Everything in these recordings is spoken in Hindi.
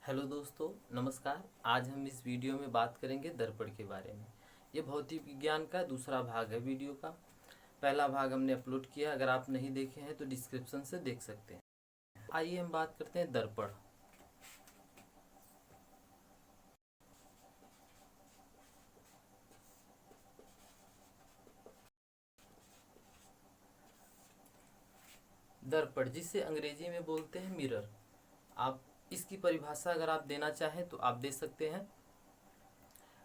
हेलो दोस्तों, नमस्कार। आज हम इस वीडियो में बात करेंगे दर्पण के बारे में। ये भौतिक विज्ञान का दूसरा भाग है वीडियो का। पहला भाग हमने अपलोड किया, अगर आप नहीं देखे हैं तो डिस्क्रिप्शन से देख सकते हैं। आइए हम बात करते हैं दर्पण। दर्पण, जिसे अंग्रेजी में बोलते हैं मिरर। आप इसकी परिभाषा अगर आप देना चाहें तो आप दे सकते हैं।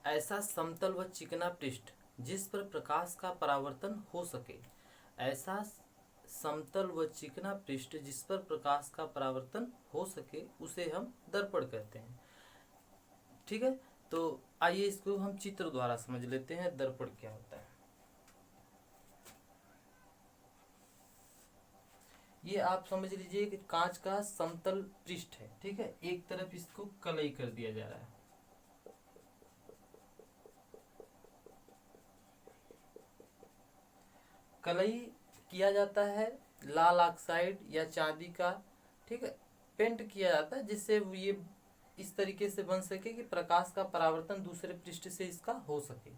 ऐसा समतल व चिकना पृष्ठ जिस पर प्रकाश का परावर्तन हो सके। ऐसा समतल व चिकना पृष्ठ जिस पर प्रकाश का परावर्तन हो सके उसे हम दर्पण कहते हैं। ठीक है, तो आइए इसको हम चित्र द्वारा समझ लेते हैं दर्पण क्या होता है। ये आप समझ लीजिए कि कांच का समतल पृष्ठ है। ठीक है, एक तरफ इसको कलई कर दिया जा रहा है। कलई किया जाता है लाल ऑक्साइड या चांदी का, ठीक है, पेंट किया जाता है जिससे ये इस तरीके से बन सके कि प्रकाश का परावर्तन दूसरे पृष्ठ से इसका हो सके।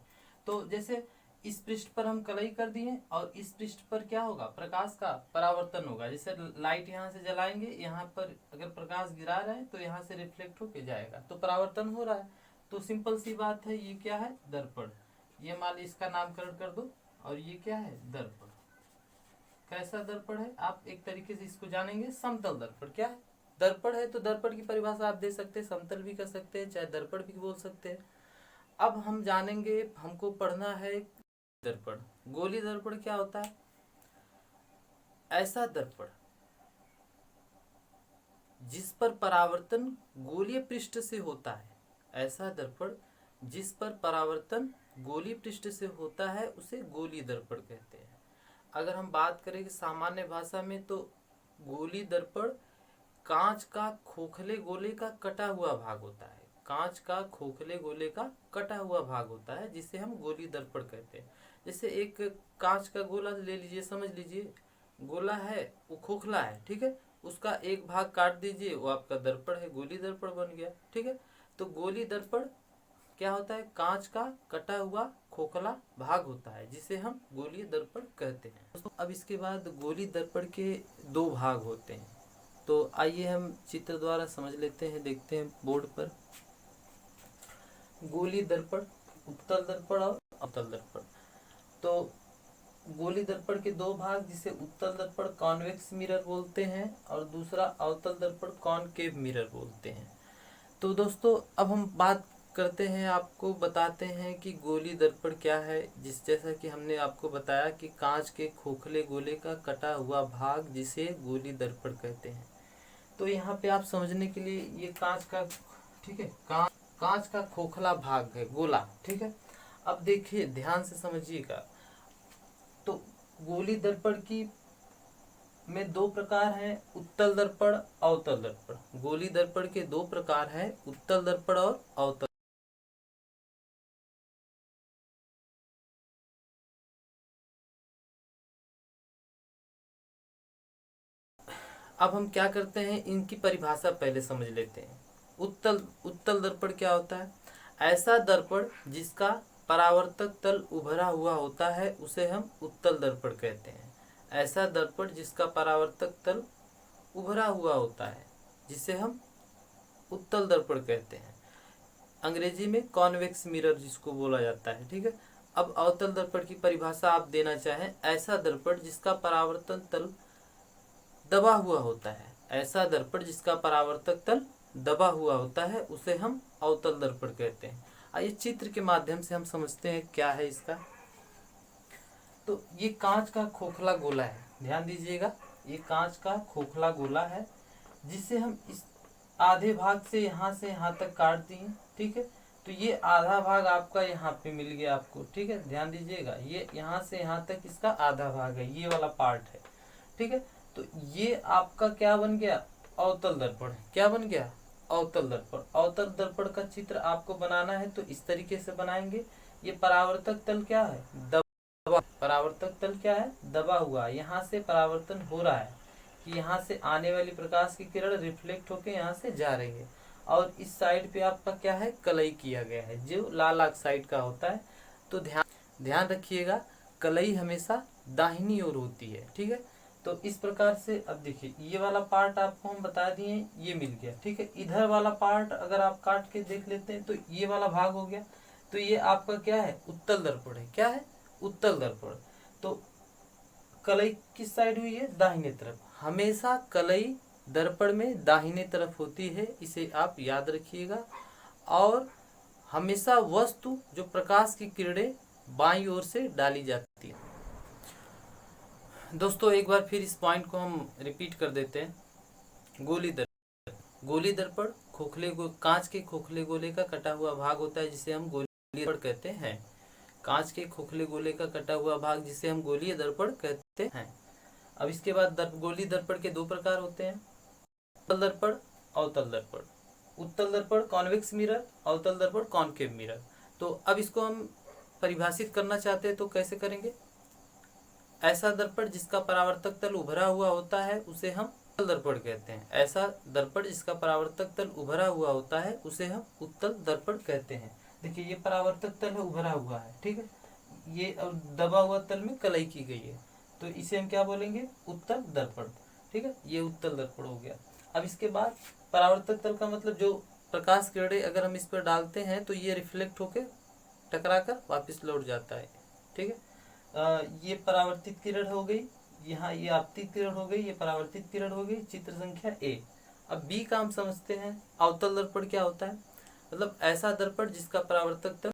तो जैसे इस पृष्ठ पर हम कलई कर दिए और इस पृष्ठ पर क्या होगा, प्रकाश का परावर्तन होगा। जैसे लाइट यहाँ से जलाएंगे, यहाँ पर अगर प्रकाश गिरा रहे हैं तो यहाँ से रिफ्लेक्ट होके जाएगा, तो परावर्तन हो रहा है। तो सिंपल सी बात है, ये क्या है, दर्पण। ये मान ली इसका नामकरण कर दो, और ये क्या है, दर्पण। कैसा दर्पण है, आप एक तरीके से इसको जानेंगे, समतल दर्पण। क्या है, दर्पण है, तो दर्पण की परिभाषा आप दे सकते हैं, समतल भी कर सकते हैं, चाहे दर्पण भी बोल सकते हैं। अब हम जानेंगे, हमको पढ़ना है दर्पण। गोली दर्पण क्या होता है। ऐसा दर्पण जिस पर परावर्तन गोलीय पृष्ठ से होता है। ऐसा दर्पण जिस पर परावर्तन गोलीय पृष्ठ से होता है उसे गोली दर्पण कहते हैं। अगर हम बात करें सामान्य भाषा में, तो गोली दर्पण कांच का खोखले गोले का कटा हुआ भाग होता है। कांच का खोखले गोले का कटा हुआ भाग होता है जिसे हम गोली दर्पण कहते हैं। जैसे एक कांच का गोला ले लीजिए, समझ लीजिए गोला है, वो खोखला है, ठीक है, उसका एक भाग काट दीजिए, वो आपका दर्पण है, गोली दर्पण बन गया। ठीक है, तो गोली दर्पण क्या होता है, कांच का कटा हुआ खोखला भाग होता है जिसे हम गोलीय दर्पण कहते हैं। दोस्तों, अब इसके बाद गोली दर्पण के दो भाग होते हैं, तो आइए हम चित्र द्वारा समझ लेते हैं, देखते हैं बोर्ड पर। गोली दर्पण, उत्तल दर्पण और अवतल दर्पण। तो गोली दर्पण के दो भाग, जिसे उत्तल दर्पण कॉन्वेक्स मिरर बोलते हैं और दूसरा अवतल दर्पण कॉनकेव मिरर बोलते हैं। तो दोस्तों, अब हम बात करते हैं, आपको बताते हैं कि गोली दर्पण क्या है। जैसा कि हमने आपको बताया कि कांच के खोखले गोले का कटा हुआ भाग जिसे गोली दर्पण कहते हैं। तो यहाँ पे आप समझने के लिए, ये कांच का, ठीक है, कांच का खोखला भाग है, गोला। ठीक है, अब देखिए ध्यान से समझिएगा। तो गोली दर्पण की में दो प्रकार हैं, उत्तल दर्पण, अवतल दर्पण। गोली दर्पण के दो प्रकार हैं, उत्तल दर्पण और अवतल। अब हम क्या करते हैं, इनकी परिभाषा पहले समझ लेते हैं। उत्तल उत्तल दर्पण क्या होता है। ऐसा दर्पण जिसका परावर्तक तल उभरा हुआ होता है उसे हम उत्तल दर्पण कहते हैं। ऐसा दर्पण जिसका परावर्तक तल उभरा हुआ होता है जिसे हम उत्तल दर्पण कहते हैं। अंग्रेजी में कॉन्वेक्स मिरर जिसको बोला जाता है। ठीक है, अब अवतल दर्पण की परिभाषा आप देना चाहें, ऐसा दर्पण जिसका परावर्तन तल दबा हुआ होता है। ऐसा दर्पण जिसका परावर्तक तल दबा हुआ होता है उसे हम अवतल दर्पण कहते हैं। आइए चित्र के माध्यम से हम समझते हैं क्या है इसका। तो ये कांच का खोखला गोला है, ध्यान दीजिएगा, ये कांच का खोखला गोला है जिसे हम इस आधे भाग से यहाँ तक काट दिए। ठीक है, तो ये आधा भाग आपका यहाँ पे मिल गया आपको। ठीक है, ध्यान दीजिएगा, ये यहाँ से यहाँ तक इसका आधा भाग है, ये वाला पार्ट है। ठीक है, तो ये आपका क्या बन गया, अवतल दर्पण। क्या बन गया, अवतल दर्पण। अवतल दर्पण का चित्र आपको बनाना है तो इस तरीके से बनाएंगे। ये परावर्तक तल क्या है, दबा। परावर्तक तल क्या है, दबा हुआ। यहाँ से परावर्तन हो रहा है कि यहाँ से आने वाली प्रकाश की किरण रिफ्लेक्ट होकर यहाँ से जा रही है, और इस साइड पे आपका क्या है, कलई किया गया है जो लाल ऑक्साइड का होता है। तो ध्यान ध्यान रखिएगा, कलई हमेशा दाहिनी ओर होती है, ठीक है। तो इस प्रकार से अब देखिए ये वाला पार्ट आपको हम बता दिए, ये मिल गया, ठीक है। इधर वाला पार्ट अगर आप काट के देख लेते हैं तो ये वाला भाग हो गया। तो ये आपका क्या है, उत्तल दर्पण है। क्या है, उत्तल दर्पण। तो कलई किस साइड हुई है, दाहिने तरफ। हमेशा कलई दर्पण में दाहिने तरफ होती है, इसे आप याद रखिएगा। और हमेशा वस्तु जो प्रकाश की किरणें बाईं ओर से डाली जाती है। दोस्तों एक बार फिर इस पॉइंट को हम रिपीट कर देते हैं। गोली दर्पण कांच के खोखले गोले का कटा हुआ भाग होता है जिसे हम गोलीय दर्पण कहते हैं। कांच के खोखले गोले का कटा हुआ भाग जिसे हम गोलीय दर्पण कहते हैं। अब इसके बाद गोलीय दर्पण के दो प्रकार होते हैं, उत्तल दर्पण, अवतल दर्पण। उत्तल दर्पण कॉन्वेक्स मिरर, अवतल दर्पण कॉनकेव मिरर। तो अब इसको हम परिभाषित करना चाहते हैं तो कैसे करेंगे। ऐसा दर्पण जिसका परावर्तक तल उभरा हुआ होता है उसे हम उत्तल दर्पण कहते हैं। ऐसा दर्पण जिसका परावर्तक तल उभरा हुआ होता है उसे हम उत्तल दर्पण कहते हैं। देखिए ये परावर्तक तल है, उभरा हुआ है, ठीक है। ये दबा हुआ तल में कलई की गई है, तो इसे हम क्या बोलेंगे, उत्तल दर्पण, ठीक है। ये उत्तल दर्पण हो गया। अब इसके बाद परावर्तक तल का मतलब जो प्रकाश किरणें अगर हम इस पर डालते हैं तो ये रिफ्लेक्ट होकर टकरा कर वापिस लौट जाता है, ठीक है। ये परावर्तित किरण हो गई, यहाँ ये आपतित किरण हो गई, ये परावर्तित किरण हो गई, चित्र संख्या ए। अब बी का हम समझते हैं, अवतल दर्पण क्या होता है, मतलब ऐसा दर्पण जिसका परावर्तक तल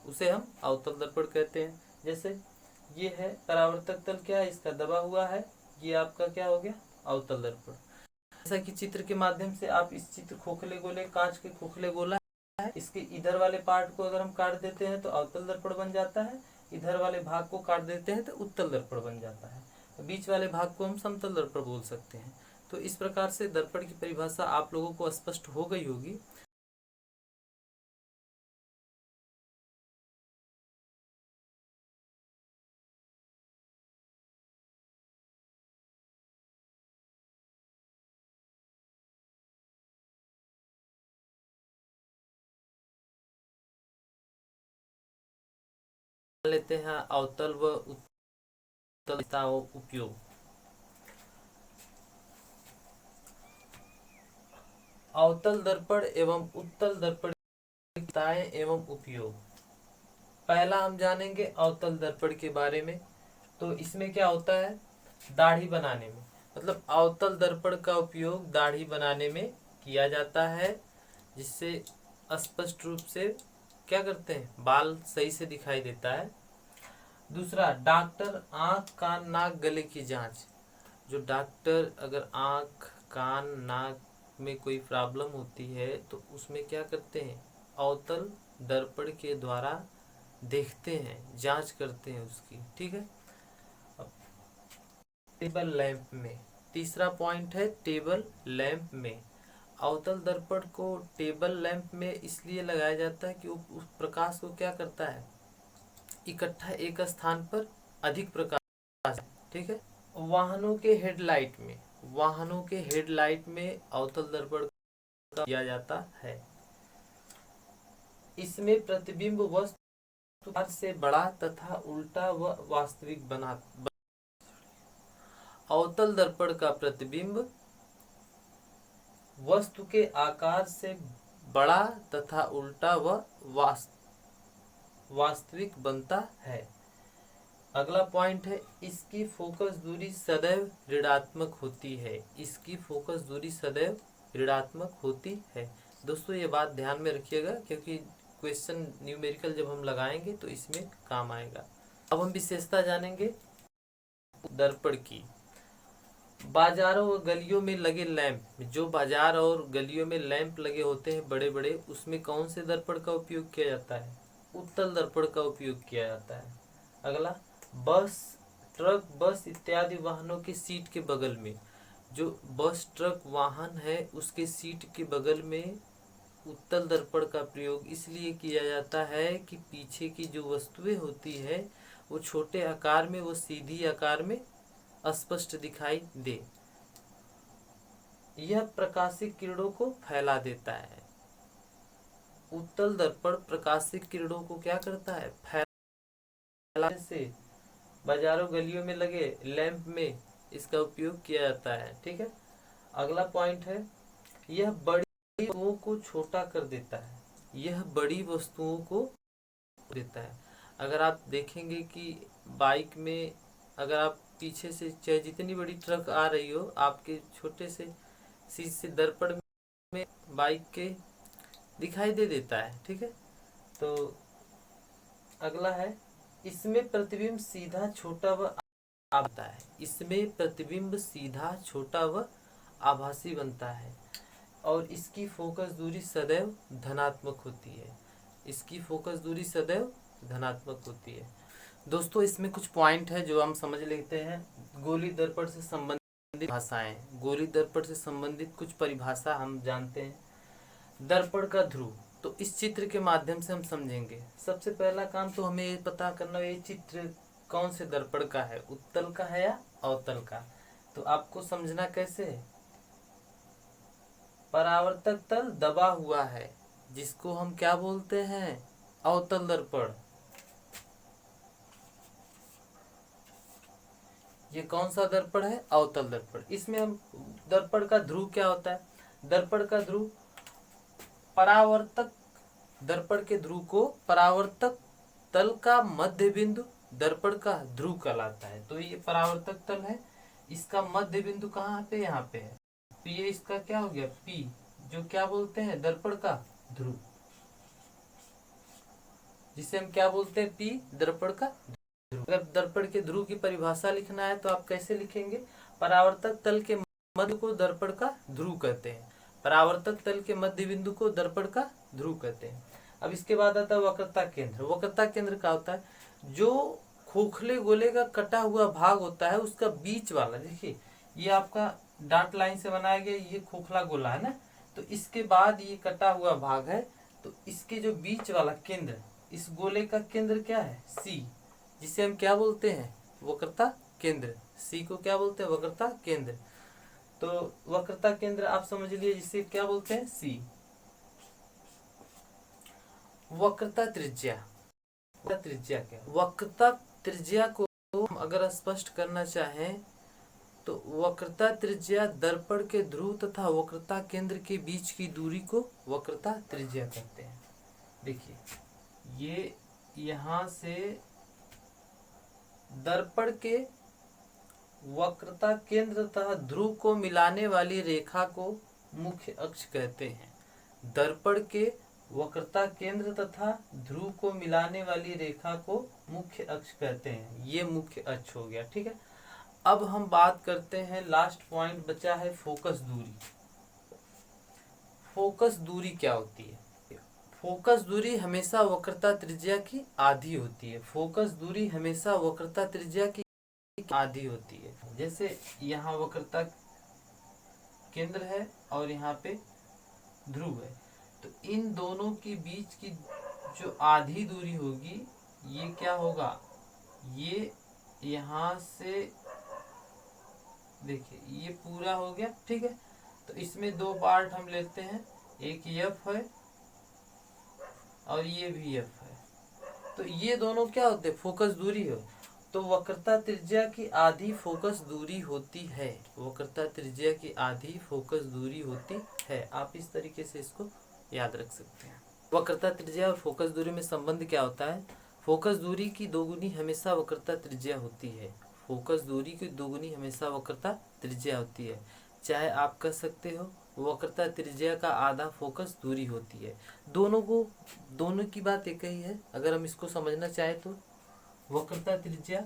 उसे हम अवतल दर्पण कहते हैं। जैसे ये है परावर्तक तल, क्या है, इसका दबा हुआ है, ये आपका क्या हो गया, अवतल दर्पण। जैसा कि चित्र के माध्यम से आप इस चित्र खोखले गोले, कांच के खोखले गोला है, इसके इधर वाले पार्ट को अगर हम काट देते हैं तो अवतल दर्पण बन जाता है, इधर वाले भाग को काट देते हैं तो उत्तल दर्पण बन जाता है। बीच वाले भाग को हम समतल दर्पण बोल सकते हैं। तो इस प्रकार से दर्पण की परिभाषा आप लोगों को स्पष्ट हो गई होगी। लेते हैं अवतल व उत्तल उपयोग। अवतल दर्पण एवं उत्तल दर्पण एवं उपयोग। पहला हम जानेंगे अवतल दर्पण के बारे में। तो इसमें क्या होता है, दाढ़ी बनाने में, मतलब अवतल दर्पण का उपयोग दाढ़ी बनाने में किया जाता है, जिससे स्पष्ट रूप से क्या करते हैं, बाल सही से दिखाई देता है। दूसरा, डॉक्टर आंख कान नाक गले की जांच। जो डॉक्टर अगर आंख कान नाक में कोई प्रॉब्लम होती है तो उसमें क्या करते हैं, अवतल दर्पण के द्वारा देखते हैं, जांच करते हैं उसकी, ठीक है। अब टेबल लैंप में, तीसरा पॉइंट है टेबल लैंप में। अवतल दर्पण को टेबल लैंप में इसलिए लगाया जाता है कि वो उस प्रकाश को क्या करता है, इकट्ठा एक स्थान पर अधिक प्रकाश, ठीक है। वाहनों के हेडलाइट में अवतल दर्पण किया जाता है। इसमें प्रतिबिंब वस्तु से बड़ा तथा उल्टा व वास्तविक बना। अवतल दर्पण का प्रतिबिंब वस्तु के आकार से बड़ा तथा उल्टा व वास्तविक बनता है। अगला पॉइंट है, इसकी फोकस दूरी सदैव ऋणात्मक होती है। इसकी फोकस दूरी सदैव ऋणात्मक होती है। दोस्तों ये बात ध्यान में रखिएगा क्योंकि क्वेश्चन न्यूमेरिकल जब हम लगाएंगे तो इसमें काम आएगा। अब हम विशेषता जानेंगे दर्पण की। बाजारों और गलियों में लगे लैंप, जो बाजार और गलियों में लैंप लगे होते हैं बड़े बड़े, उसमें कौन से दर्पण का उपयोग किया जाता है, उत्तल दर्पण का उपयोग किया जाता है। अगला, बस ट्रक बस इत्यादि वाहनों के सीट के बगल में, जो बस ट्रक वाहन है उसके सीट के बगल में उत्तल दर्पण का प्रयोग इसलिए किया जाता है कि पीछे की जो वस्तुएं होती है वो छोटे आकार में, वो सीधी आकार में स्पष्ट दिखाई दे। यह प्रकाशीय किरणों को फैला देता है। उत्तल दर्पण प्रकाशीय किरणों को क्या करता है, फैलाने से बाजारों गलियों में लगे लैंप में इसका उपयोग किया जाता है। ठीक है, अगला पॉइंट है, यह बड़ी वस्तुओं को छोटा कर देता है। यह बड़ी वस्तुओं को देता है। अगर आप देखेंगे कि बाइक में अगर आप पीछे से चाहे जितनी बड़ी ट्रक आ रही हो, आपके छोटे से शीशे दर्पण में बाइक के दिखाई दे देता है। ठीक है, तो अगला है, इसमें प्रतिबिंब सीधा छोटा व आता है। इसमें प्रतिबिंब सीधा छोटा व आभासी बनता है और इसकी फोकस दूरी सदैव धनात्मक होती है। इसकी फोकस दूरी सदैव धनात्मक होती है। दोस्तों, इसमें कुछ पॉइंट है जो हम समझ लेते हैं। गोली दर्पण से संबंधित भाषाएं, गोली दर्पण से संबंधित कुछ परिभाषा हम जानते हैं। दर्पण का ध्रुव, तो इस चित्र के माध्यम से हम समझेंगे। सबसे पहला काम तो हमें ये पता करना है, ये चित्र कौन से दर्पण का है, उत्तल का है या अवतल का। तो आपको समझना कैसे है, परावर्तक तल दबा हुआ है जिसको हम क्या बोलते हैं, अवतल दर्पण। ये कौन सा दर्पण है, अवतल दर्पण। इसमें हम दर्पण का ध्रुव क्या होता है, दर्पण का ध्रुव परावर्तक, दर्पण के ध्रुव को परावर्तक तल का मध्य बिंदु दर्पण का ध्रुव कहलाता है। तो ये परावर्तक तल है, इसका मध्य बिंदु कहाँ पे, यहाँ पे है। तो ये इसका क्या हो गया, पी, जो क्या बोलते हैं दर्पण का ध्रुव, जिसे हम क्या बोलते हैं, पी, दर्पण का ध्रुव। अगर दर्पण के ध्रुव की परिभाषा लिखना है तो आप कैसे लिखेंगे, परावर्तक तल के मध्य को दर्पण का ध्रुव कहते हैं। परावर्तक तल के मध्य बिंदु को दर्पण का ध्रुव कहते हैं। अब इसके बाद आता है वक्रता केंद्र। वक्रता केंद्र का होता है जो खोखले गोले का कटा हुआ भाग होता है, उसका बीच वाला, देखिए ये आपका डार्ट लाइन से बनाया गया, ये खोखला गोला है ना, तो इसके बाद ये कटा हुआ भाग है, तो इसके जो बीच वाला केंद्र, इस गोले का केंद्र क्या है, सी, जिसे हम क्या बोलते हैं, वक्रता केंद्र। सी को क्या बोलते हैं, वक्रता केंद्र। तो वक्रता केंद्र आप समझ लिए, जिसे क्या बोलते हैं, सी। वक्रता त्रिज्या, त्रिज्या क्या, वक्रता त्रिज्या को हम अगर स्पष्ट करना चाहें तो वक्रता त्रिज्या दर्पण के ध्रुव तथा वक्रता केंद्र के बीच की दूरी को वक्रता त्रिज्या कहते हैं। देखिए ये यहाँ से दर्पण के वक्रता केंद्र तथा ध्रुव को मिलाने वाली रेखा को मुख्य अक्ष कहते हैं। दर्पण के वक्रता केंद्र तथा ध्रुव को मिलाने वाली रेखा को मुख्य अक्ष कहते हैं। ये मुख्य अक्ष हो गया। ठीक है, अब हम बात करते हैं, लास्ट पॉइंट बचा है फोकस दूरी। फोकस दूरी क्या होती है, फोकस दूरी हमेशा वक्रता त्रिज्या की आधी होती है। फोकस दूरी हमेशा वक्रता त्रिज्या की आधी होती है। जैसे यहाँ वक्रता केंद्र है और यहाँ पे ध्रुव है, तो इन दोनों के बीच की जो आधी दूरी होगी, ये क्या होगा, ये यहाँ से देखिए ये पूरा हो गया। ठीक है, तो इसमें दो पार्ट हम लेते हैं, एक एफ है और ये भी एफ है। तो ये दोनों क्या होते हैं, फोकस दूरी हो। तो वक्रता त्रिज्या की आधी फोकस दूरी होती है। वक्रता त्रिज्या की आधी फोकस दूरी होती है। आप इस तरीके से इसको याद रख सकते हैं। वक्रता त्रिज्या और फोकस दूरी में संबंध क्या होता है, फोकस दूरी की दोगुनी हमेशा वक्रता त्रिज्या होती है। फोकस दूरी की दोगुनी हमेशा वक्रता त्रिज्या होती है। चाहे आप कह सकते हो वक्रता त्रिज्या का आधा फोकस दूरी होती है। दोनों की बात एक ही है। अगर हम इसको समझना चाहे तो वक्रता त्रिज्या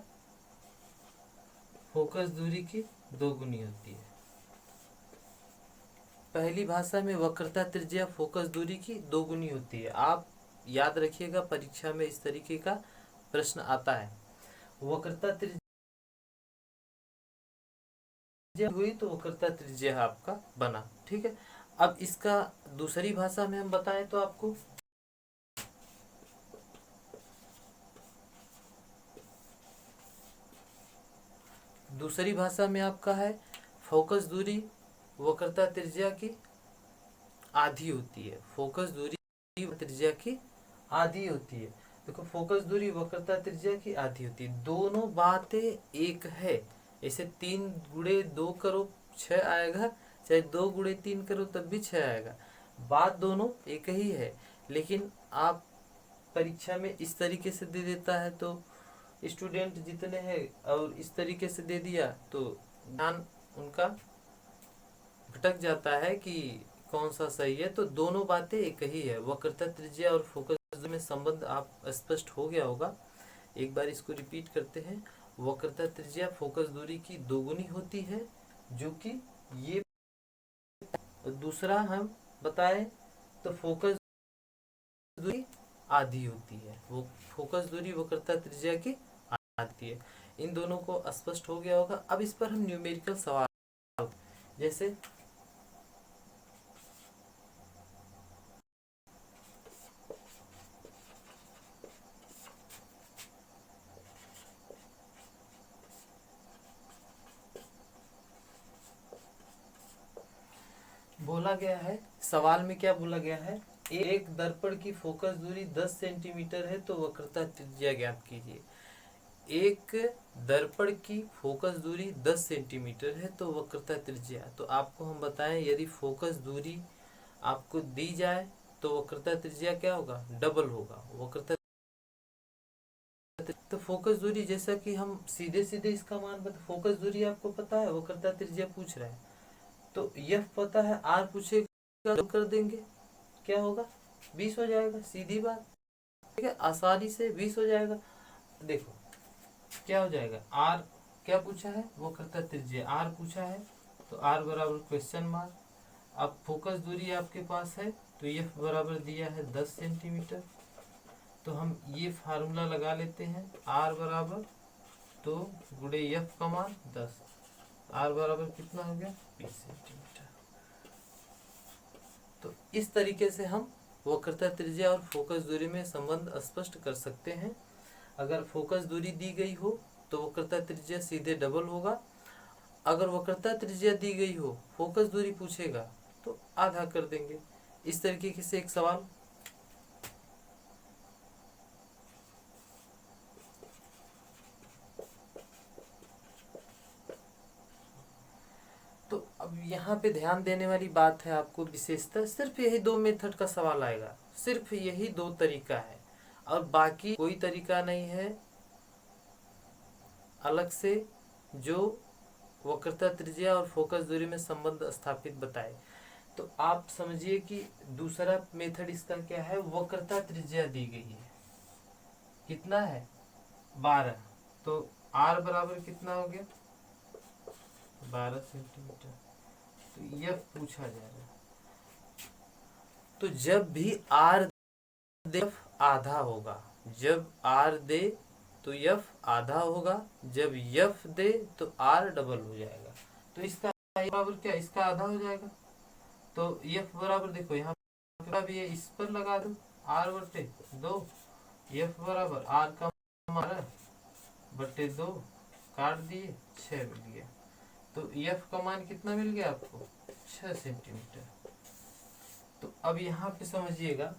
फोकस दूरी की दोगुनी होती है। पहली भाषा में वक्रता त्रिज्या फोकस दूरी की दोगुनी होती है। आप याद रखिएगा, परीक्षा में इस तरीके का प्रश्न आता है। वक्रता त्रिज्या हुई तो वक्रता त्रिज्या आपका बना। ठीक है, अब इसका दूसरी भाषा में हम बताएं तो आपको, दूसरी भाषा में आपका है फोकस दूरी वक्रता त्रिज्या की आधी होती है। फोकस दूरी त्रिज्या की आधी होती है। देखो फोकस दूरी वक्रता त्रिज्या की आधी होती है। दोनों बातें एक है। ऐसे 3 गुणे 2 करो 6 आएगा, चाहे 2 गुणे 3 करो तब भी 6 आएगा। बात दोनों एक ही है, लेकिन आप परीक्षा में इस तरीके से दे देता है तो स्टूडेंट जितने हैं और इस तरीके से दे दिया तो ध्यान उनका भटक जाता है कि कौन सा सही है। तो दोनों बातें एक ही है। वक्रता त्रिज्या और फोकस में संबंध आप स्पष्ट हो गया होगा। एक बार इसको रिपीट करते हैं। वक्रता त्रिज्या फोकस दूरी की दोगुनी होती है, जो कि ये दूसरा हम बताएं तो फोकस दूरी आधी होती है। वो फोकस दूरी वक्रता त्रिज्या की आधी है। इन दोनों को स्पष्ट हो गया होगा। अब इस पर हम न्यूमेरिकल सवाल, जैसे बोला गया है, सवाल में क्या बोला गया है, एक दर्पण की फोकस दूरी 10 सेंटीमीटर है तो वक्रता त्रिज्या ज्ञात कीजिए। एक दर्पण की फोकस दूरी 10 सेंटीमीटर है तो वक्रता त्रिज्या, तो आपको हम बताएं यदि फोकस दूरी आपको दी जाए तो वक्रता त्रिज्या क्या होगा, डबल होगा। वक्रता तो फोकस दूरी, जैसा कि हम सीधे सीधे इसका मान बता, फोकस दूरी आपको पता है, वक्रता त्रिज्या पूछ रहा है तो यह पता है, आर पूछेगा तो कर देंगे, क्या होगा 20 हो जाएगा, सीधी बात, ठीक है, आसानी से 20 हो जाएगा। देखो क्या हो जाएगा, आर क्या पूछा है, वक्रता त्रिज्या आर पूछा है तो आर बराबर क्वेश्चन मार्क। अब फोकस दूरी आपके पास है तो एफ बराबर दिया है 10 सेंटीमीटर, तो हम ये फार्मूला लगा लेते हैं, आर बराबर तो गुणे एफ का मान 10, आर बराबर कितना हो गया 20 सेंटीमीटर। तो इस तरीके से हम वक्रता त्रिज्या और फोकस दूरी में संबंध स्पष्ट कर सकते हैं। अगर फोकस दूरी दी गई हो तो वक्रता त्रिज्या सीधे डबल होगा। अगर वक्रता त्रिज्या दी गई हो, फोकस दूरी पूछेगा तो आधा कर देंगे। इस तरीके से एक सवाल। तो अब यहाँ पे ध्यान देने वाली बात है, आपको विशेषता सिर्फ यही 2 मेथड का सवाल आएगा, सिर्फ यही 2 तरीका है और बाकी कोई तरीका नहीं है अलग से जो वक्रता त्रिज्या और फोकस दूरी में संबंध स्थापित बताए। तो आप समझिए कि दूसरा मेथड इसका क्या है, वक्रता त्रिज्या दी गई है, कितना है 12, तो आर बराबर कितना हो गया 12 सेंटीमीटर, तो यह पूछा जा रहा है। तो जब भी आर दे आधा होगा, जब आर दे तो यफ आधा होगा, जब यफ दे तो आर डबल हो जाएगा। तो इसका बराबर क्या, इसका आधा हो जाएगा, तो यफ बराबर देखो यहाँ भी है, इस पर लगा दो आर बटे 2, यफ बराबर आर का मान बटे 2 काट दिए 6 मिल गया। तो यफ का मान कितना मिल गया आपको 6 सेंटीमीटर। तो अब यहाँ पे समझिएगा,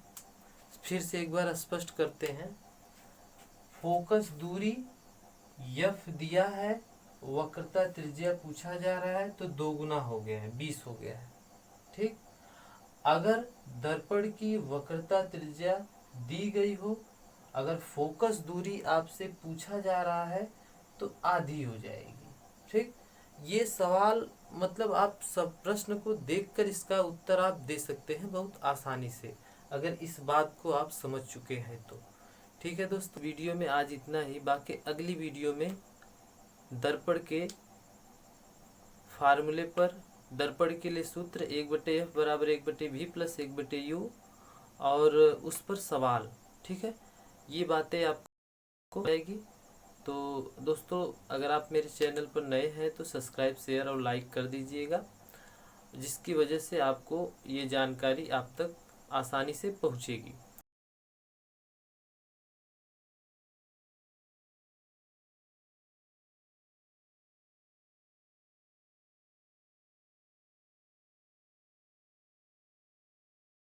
फिर से एक बार स्पष्ट करते हैं। फोकस दूरी यफ दिया है, वक्रता त्रिज्या पूछा जा रहा है तो 2 गुना हो गया है, 20 हो गया है, ठीक। अगर दर्पण की वक्रता त्रिज्या दी गई हो, अगर फोकस दूरी आपसे पूछा जा रहा है तो आधी हो जाएगी, ठीक। ये सवाल मतलब आप सब प्रश्न को देखकर इसका उत्तर आप दे सकते हैं बहुत आसानी से, अगर इस बात को आप समझ चुके हैं तो। ठीक है दोस्तों, वीडियो में आज इतना ही। बाकी अगली वीडियो में दर्पण के फार्मूले पर, दर्पण के लिए सूत्र 1/f बराबर 1/v प्लस 1/u और उस पर सवाल, ठीक है, ये बातें आपको आएगी। तो दोस्तों अगर आप मेरे चैनल पर नए हैं तो सब्सक्राइब शेयर और लाइक कर दीजिएगा, जिसकी वजह से आपको ये जानकारी आप तक आसानी से पहुँचेगी।